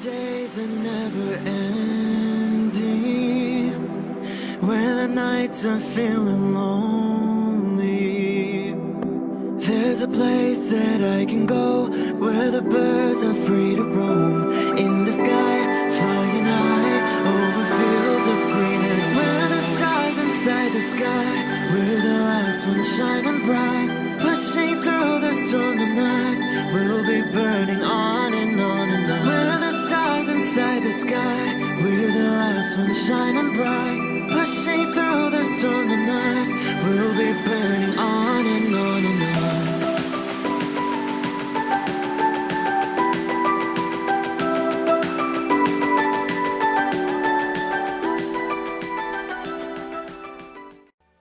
days are never ending, when the nights are feeling lonely. There's a place that I can go, where the birds are free to roam, in the sky, flying high, over fields of green. And where the stars inside the sky, we're the last ones shining bright, pushing through the storm tonight. We'll be burning on and on and on. We're the stars inside the sky, we're the last ones shining bright, pushing through the storm tonight. We'll be burning on and on and on.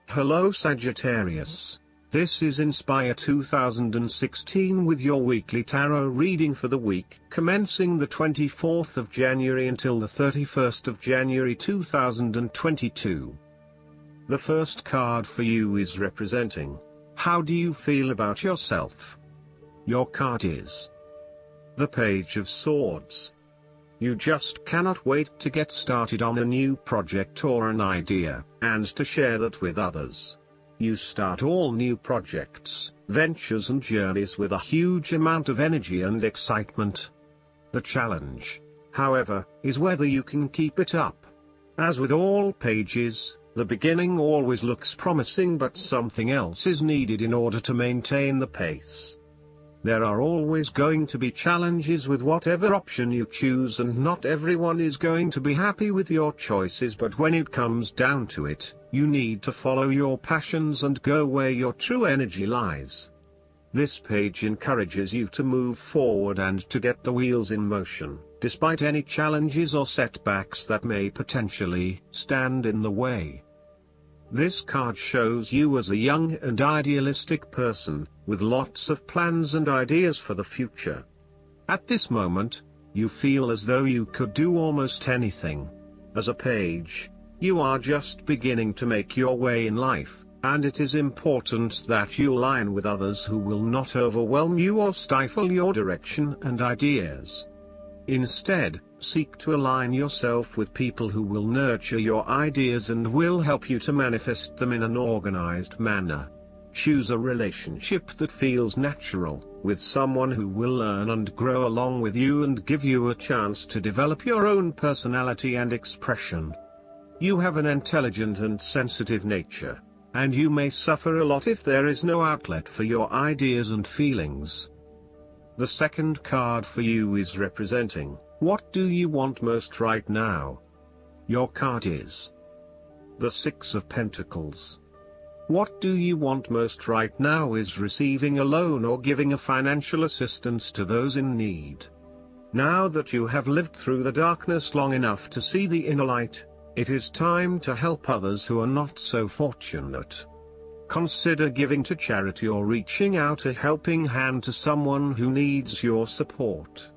Hello Sagittarius. This is Inspire 2016 with your weekly tarot reading for the week commencing the 24th of January until the 31st of January 2022. The first card for you is representing, how do you feel about yourself? Your card is the Page of Swords. You just cannot wait to get started on a new project or an idea, and to share that with others. You start all new projects, ventures and journeys with a huge amount of energy and excitement. The challenge, however, is whether you can keep it up. As with all pages, the beginning always looks promising, but something else is needed in order to maintain the pace. There are always going to be challenges with whatever option you choose, and not everyone is going to be happy with your choices, but when it comes down to it, you need to follow your passions and go where your true energy lies. This page encourages you to move forward and to get the wheels in motion, despite any challenges or setbacks that may potentially stand in the way. This card shows you as a young and idealistic person, with lots of plans and ideas for the future. At this moment, you feel as though you could do almost anything. As a page, you are just beginning to make your way in life, and it is important that you align with others who will not overwhelm you or stifle your direction and ideas. Instead, seek to align yourself with people who will nurture your ideas and will help you to manifest them in an organized manner. Choose a relationship that feels natural, with someone who will learn and grow along with you and give you a chance to develop your own personality and expression. You have an intelligent and sensitive nature, and you may suffer a lot if there is no outlet for your ideas and feelings. The second card for you is representing, what do you want most right now? Your card is the Six of Pentacles. What do you want most right now is receiving a loan or giving a financial assistance to those in need. Now that you have lived through the darkness long enough to see the inner light, it is time to help others who are not so fortunate. Consider giving to charity or reaching out a helping hand to someone who needs your support.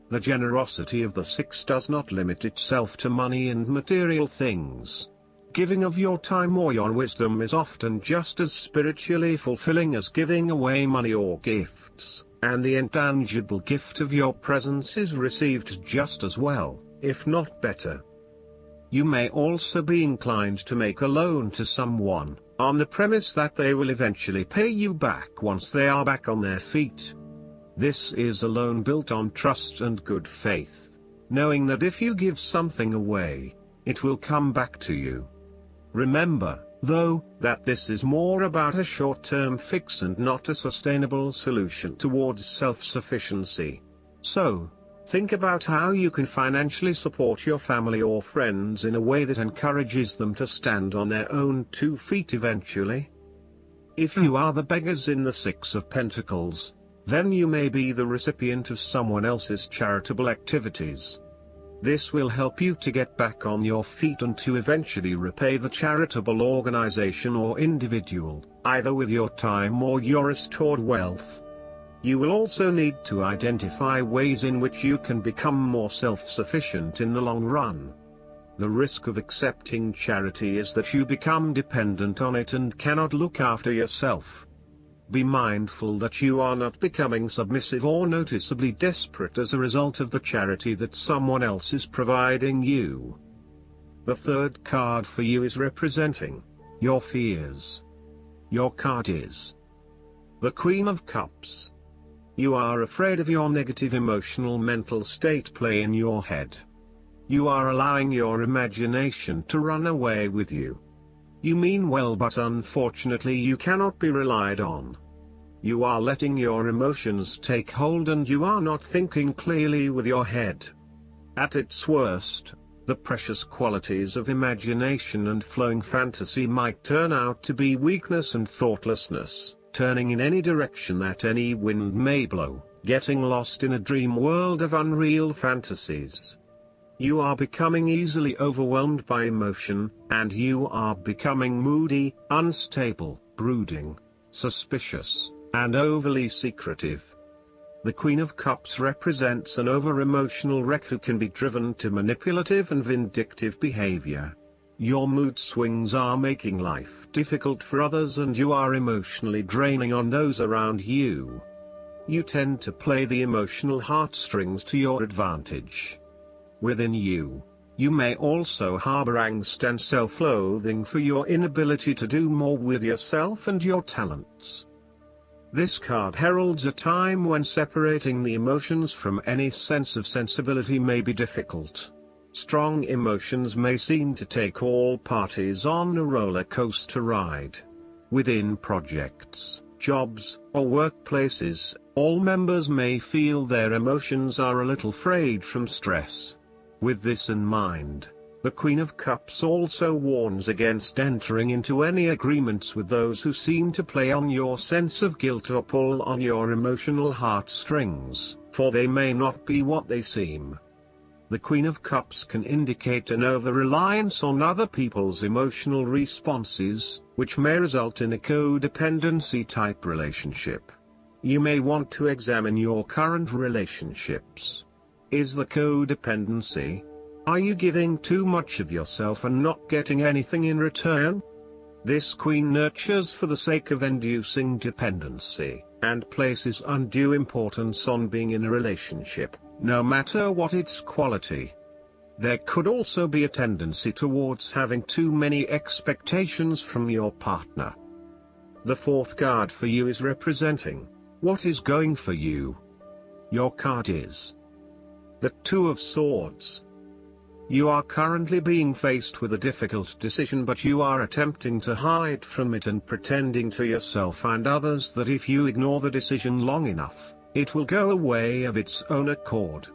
The generosity of the Six does not limit itself to money and material things. Giving of your time or your wisdom is often just as spiritually fulfilling as giving away money or gifts, and the intangible gift of your presence is received just as well, if not better. You may also be inclined to make a loan to someone, on the premise that they will eventually pay you back once they are back on their feet. This is a loan built on trust and good faith, knowing that if you give something away, it will come back to you. Remember, though, that this is more about a short-term fix and not a sustainable solution towards self-sufficiency. So, think about how you can financially support your family or friends in a way that encourages them to stand on their own 2 feet eventually. If you are the beggars in the Six of Pentacles, then you may be the recipient of someone else's charitable activities. This will help you to get back on your feet and to eventually repay the charitable organization or individual, either with your time or your restored wealth. You will also need to identify ways in which you can become more self-sufficient in the long run. The risk of accepting charity is that you become dependent on it and cannot look after yourself. Be mindful that you are not becoming submissive or noticeably desperate as a result of the charity that someone else is providing you. The third card for you is representing your fears. Your card is the Queen of Cups. You are afraid of your negative emotional mental state play in your head. You are allowing your imagination to run away with you. You mean well, but unfortunately you cannot be relied on. You are letting your emotions take hold and you are not thinking clearly with your head. At its worst, the precious qualities of imagination and flowing fantasy might turn out to be weakness and thoughtlessness, turning in any direction that any wind may blow, getting lost in a dream world of unreal fantasies. You are becoming easily overwhelmed by emotion, and you are becoming moody, unstable, brooding, suspicious, and overly secretive. The Queen of Cups represents an over-emotional wreck who can be driven to manipulative and vindictive behavior. Your mood swings are making life difficult for others and you are emotionally draining on those around you. You tend to play the emotional heartstrings to your advantage. Within you, you may also harbor angst and self-loathing for your inability to do more with yourself and your talents. This card heralds a time when separating the emotions from any sense of sensibility may be difficult. Strong emotions may seem to take all parties on a roller coaster ride. Within projects, jobs, or workplaces, all members may feel their emotions are a little frayed from stress. With this in mind, the Queen of Cups also warns against entering into any agreements with those who seem to play on your sense of guilt or pull on your emotional heartstrings, for they may not be what they seem. The Queen of Cups can indicate an over-reliance on other people's emotional responses, which may result in a codependency-type relationship. You may want to examine your current relationships. Is the codependency? Are you giving too much of yourself and not getting anything in return? This queen nurtures for the sake of inducing dependency, and places undue importance on being in a relationship, no matter what its quality. There could also be a tendency towards having too many expectations from your partner. The fourth card for you is representing what is going for you. Your card is the Two of Swords. You are currently being faced with a difficult decision, but you are attempting to hide from it and pretending to yourself and others that if you ignore the decision long enough, it will go away of its own accord.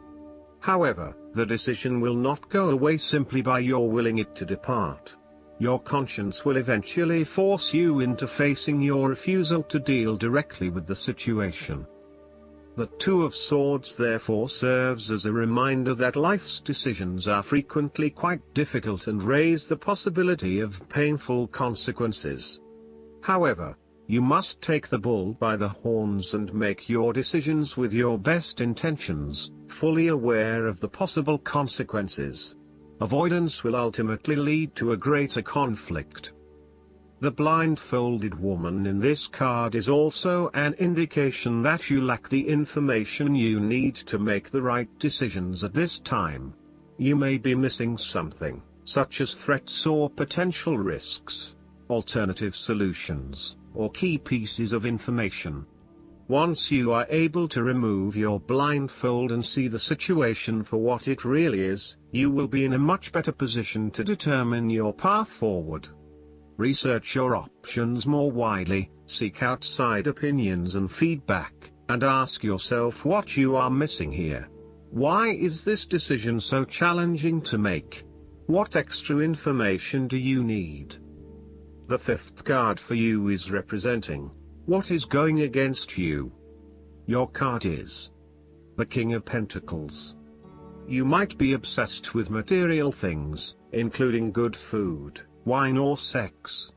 However, the decision will not go away simply by your willing it to depart. Your conscience will eventually force you into facing your refusal to deal directly with the situation. The Two of Swords therefore serves as a reminder that life's decisions are frequently quite difficult and raise the possibility of painful consequences. However, you must take the bull by the horns and make your decisions with your best intentions, fully aware of the possible consequences. Avoidance will ultimately lead to a greater conflict. The blindfolded woman in this card is also an indication that you lack the information you need to make the right decisions at this time. You may be missing something, such as threats or potential risks, alternative solutions, or key pieces of information. Once you are able to remove your blindfold and see the situation for what it really is, you will be in a much better position to determine your path forward. Research your options more widely, seek outside opinions and feedback, and ask yourself what you are missing here. Why is this decision so challenging to make? What extra information do you need? The fifth card for you is representing what is going against you. Your card is the King of Pentacles. You might be obsessed with material things, including good food, wine or sex.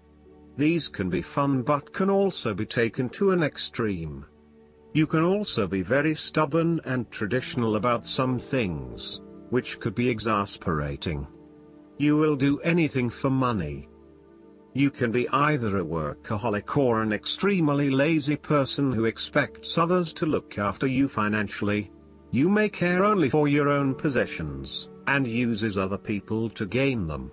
These can be fun but can also be taken to an extreme. You can also be very stubborn and traditional about some things, which could be exasperating. You will do anything for money. You can be either a workaholic or an extremely lazy person who expects others to look after you financially. You may care only for your own possessions, and uses other people to gain them.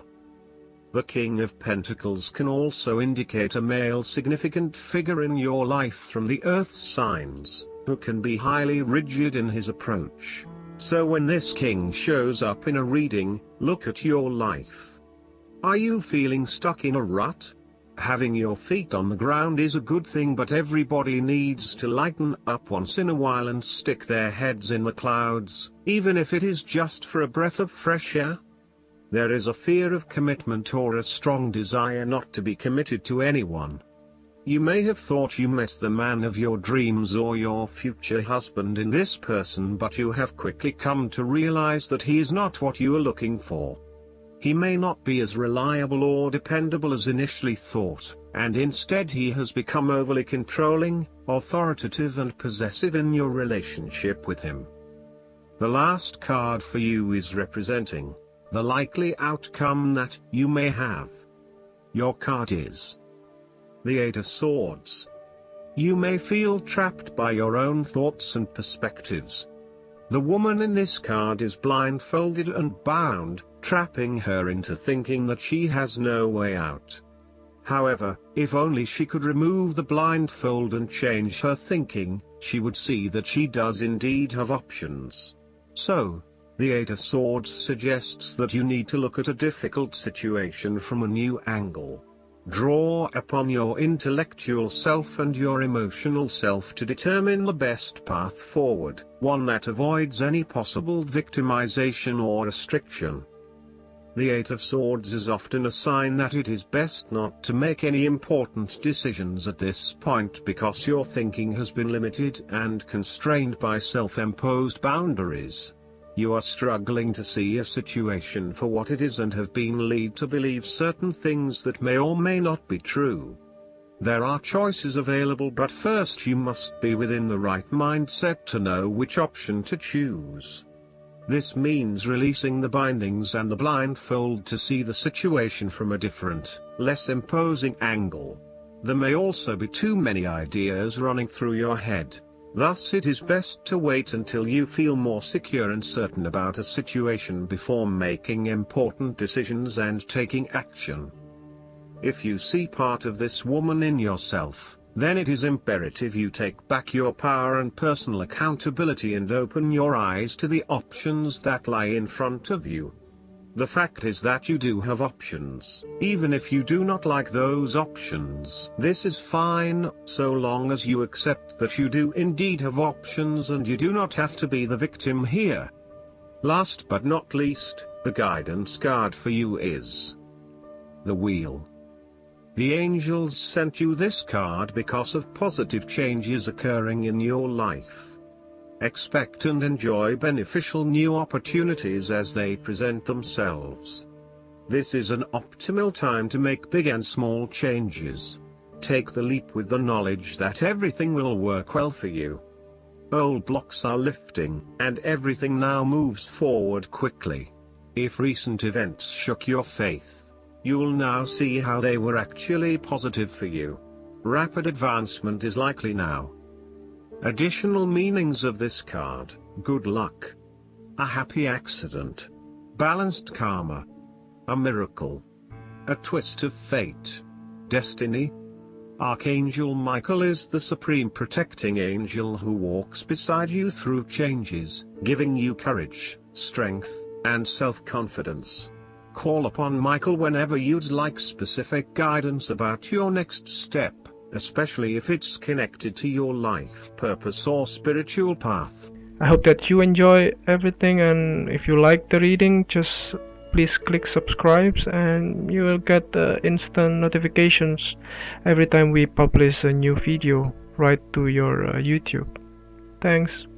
The King of Pentacles can also indicate a male significant figure in your life from the earth signs, who can be highly rigid in his approach. So when this king shows up in a reading, look at your life. Are you feeling stuck in a rut? Having your feet on the ground is a good thing, but everybody needs to lighten up once in a while and stick their heads in the clouds, even if it is just for a breath of fresh air. There is a fear of commitment or a strong desire not to be committed to anyone. You may have thought you met the man of your dreams or your future husband in this person, but you have quickly come to realize that he is not what you are looking for. He may not be as reliable or dependable as initially thought, and instead he has become overly controlling, authoritative and possessive in your relationship with him. The last card for you is representing the likely outcome that you may have. Your card is the Eight of Swords. You may feel trapped by your own thoughts and perspectives. The woman in this card is blindfolded and bound, trapping her into thinking that she has no way out. However, if only she could remove the blindfold and change her thinking, she would see that she does indeed have options. So, the Eight of Swords suggests that you need to look at a difficult situation from a new angle. Draw upon your intellectual self and your emotional self to determine the best path forward, one that avoids any possible victimization or restriction. The Eight of Swords is often a sign that it is best not to make any important decisions at this point because your thinking has been limited and constrained by self-imposed boundaries. You are struggling to see a situation for what it is and have been led to believe certain things that may or may not be true. There are choices available, but first you must be within the right mindset to know which option to choose. This means releasing the bindings and the blindfold to see the situation from a different, less imposing angle. There may also be too many ideas running through your head. Thus it is best to wait until you feel more secure and certain about a situation before making important decisions and taking action. If you see part of this woman in yourself, then it is imperative you take back your power and personal accountability and open your eyes to the options that lie in front of you. The fact is that you do have options, even if you do not like those options. This is fine, so long as you accept that you do indeed have options and you do not have to be the victim here. Last but not least, the guidance card for you is the Wheel. The angels sent you this card because of positive changes occurring in your life. Expect and enjoy beneficial new opportunities as they present themselves. This is an optimal time to make big and small changes. Take the leap with the knowledge that everything will work well for you. Old blocks are lifting, and everything now moves forward quickly. If recent events shook your faith, you'll now see how they were actually positive for you. Rapid advancement is likely now. Additional meanings of this card: good luck, a happy accident, balanced karma, a miracle, a twist of fate, destiny. Archangel Michael is the supreme protecting angel who walks beside you through changes, giving you courage, strength, and self-confidence. Call upon Michael whenever you'd like specific guidance about your next step, especially if it's connected to your life purpose or spiritual path. I hope that you enjoy everything, and if you like the reading, just please click subscribe and you will get instant notifications every time we publish a new video right to your YouTube. Thanks.